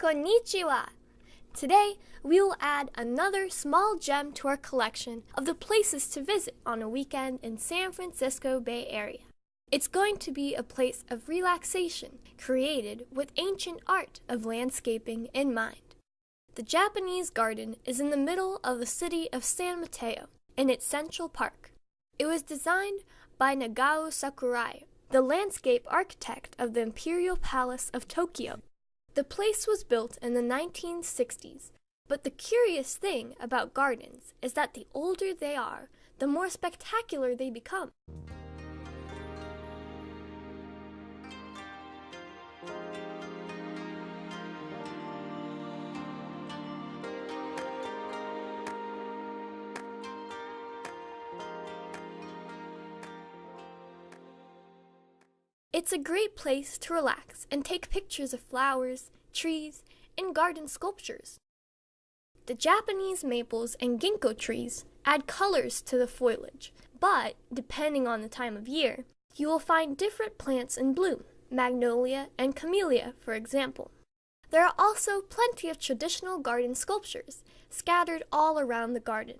Konnichiwa! Today, we will add another small gem to our collection of the places to visit on a weekend in San Francisco Bay Area. It's going to be a place of relaxation created with ancient art of landscaping in mind. The Japanese garden is in the middle of the city of San Mateo in its central park. It was designed by Nagao Sakurai, the landscape architect of the Imperial Palace of Tokyo. The place was built in the 1960s, but the curious thing about gardens is that the older they are, the more spectacular they become. It's a great place to relax and take pictures of flowers, trees, and garden sculptures. The Japanese maples and ginkgo trees add colors to the foliage, but depending on the time of year, you will find different plants in bloom, magnolia and camellia, for example. There are also plenty of traditional garden sculptures scattered all around the garden.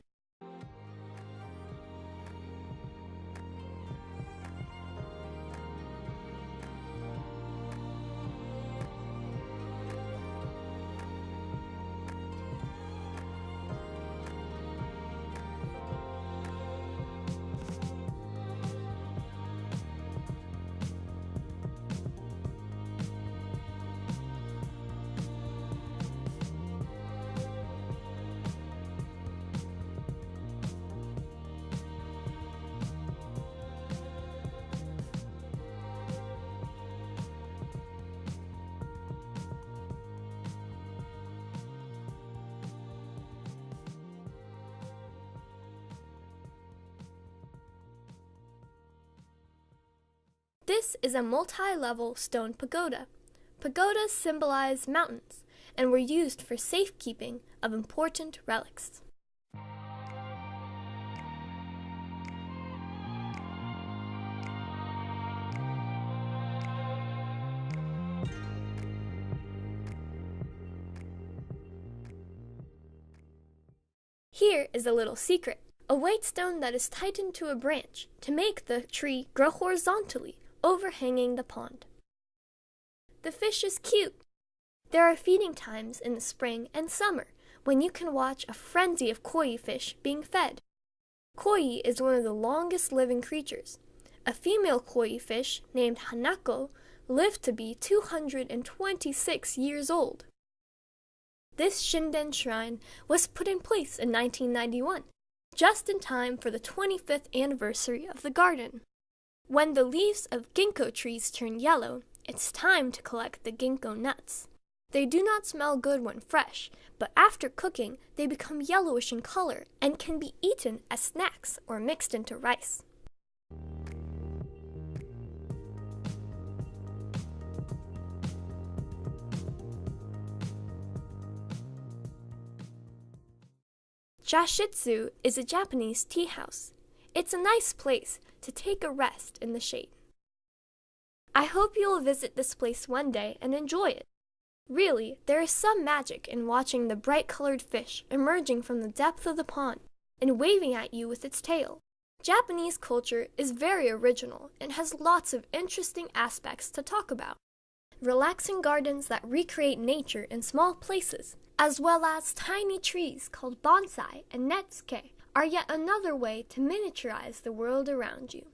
This is a multi-level stone pagoda. Pagodas symbolize mountains and were used for safekeeping of important relics. Here is a little secret. A white stone that is tightened to a branch to make the tree grow horizontally, overhanging the pond. The fish is cute. There are feeding times in the spring and summer when you can watch a frenzy of koi fish being fed. Koi is one of the longest living creatures. A female koi fish named Hanako lived to be 226 years old. This Shinden shrine was put in place in 1991, just in time for the 25th anniversary of the garden. When the leaves of ginkgo trees turn yellow, it's time to collect the ginkgo nuts. They do not smell good when fresh, but after cooking, they become yellowish in color and can be eaten as snacks or mixed into rice. Jashitsu is a Japanese tea house. It's a nice place to take a rest in the shade. I hope you will visit this place one day and enjoy it. Really, there is some magic in watching the bright-colored fish emerging from the depth of the pond and waving at you with its tail. Japanese culture is very original and has lots of interesting aspects to talk about. Relaxing gardens that recreate nature in small places, as well as tiny trees called bonsai and Netsuke, are yet another way to miniaturize the world around you.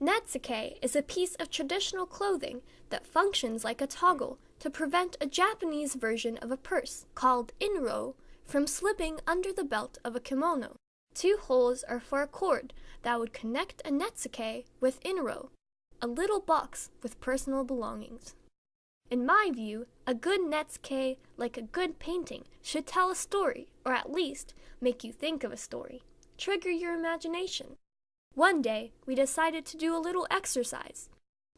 Netsuke is a piece of traditional clothing that functions like a toggle to prevent a Japanese version of a purse, called inro, from slipping under the belt of a kimono. 2 holes are for a cord that would connect a Netsuke with inro, a little box with personal belongings. In my view, a good Netsuke, like a good painting, should tell a story, or at least make you think of a story. Trigger your imagination. One day, we decided to do a little exercise.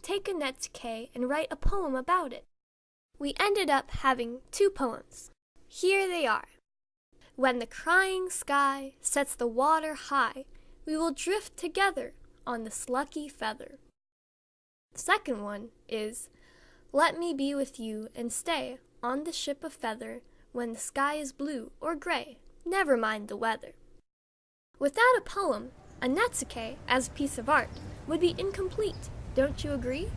Take a Netsuke and write a poem about it. We ended up having 2 poems. Here they are. When the crying sky sets the water high, we will drift together on this lucky feather. The second one is, let me be with you and stay on the ship a feather when the sky is blue or gray, never mind the weather. Without a poem, a Netsuke as a piece of art would be incomplete, don't you agree?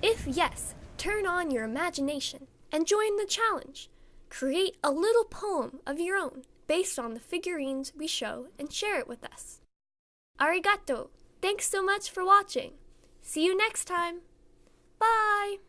If yes, turn on your imagination and join the challenge. Create a little poem of your own based on the figurines we show and share it with us. Arigato! Thanks so much for watching. See you next time. Bye!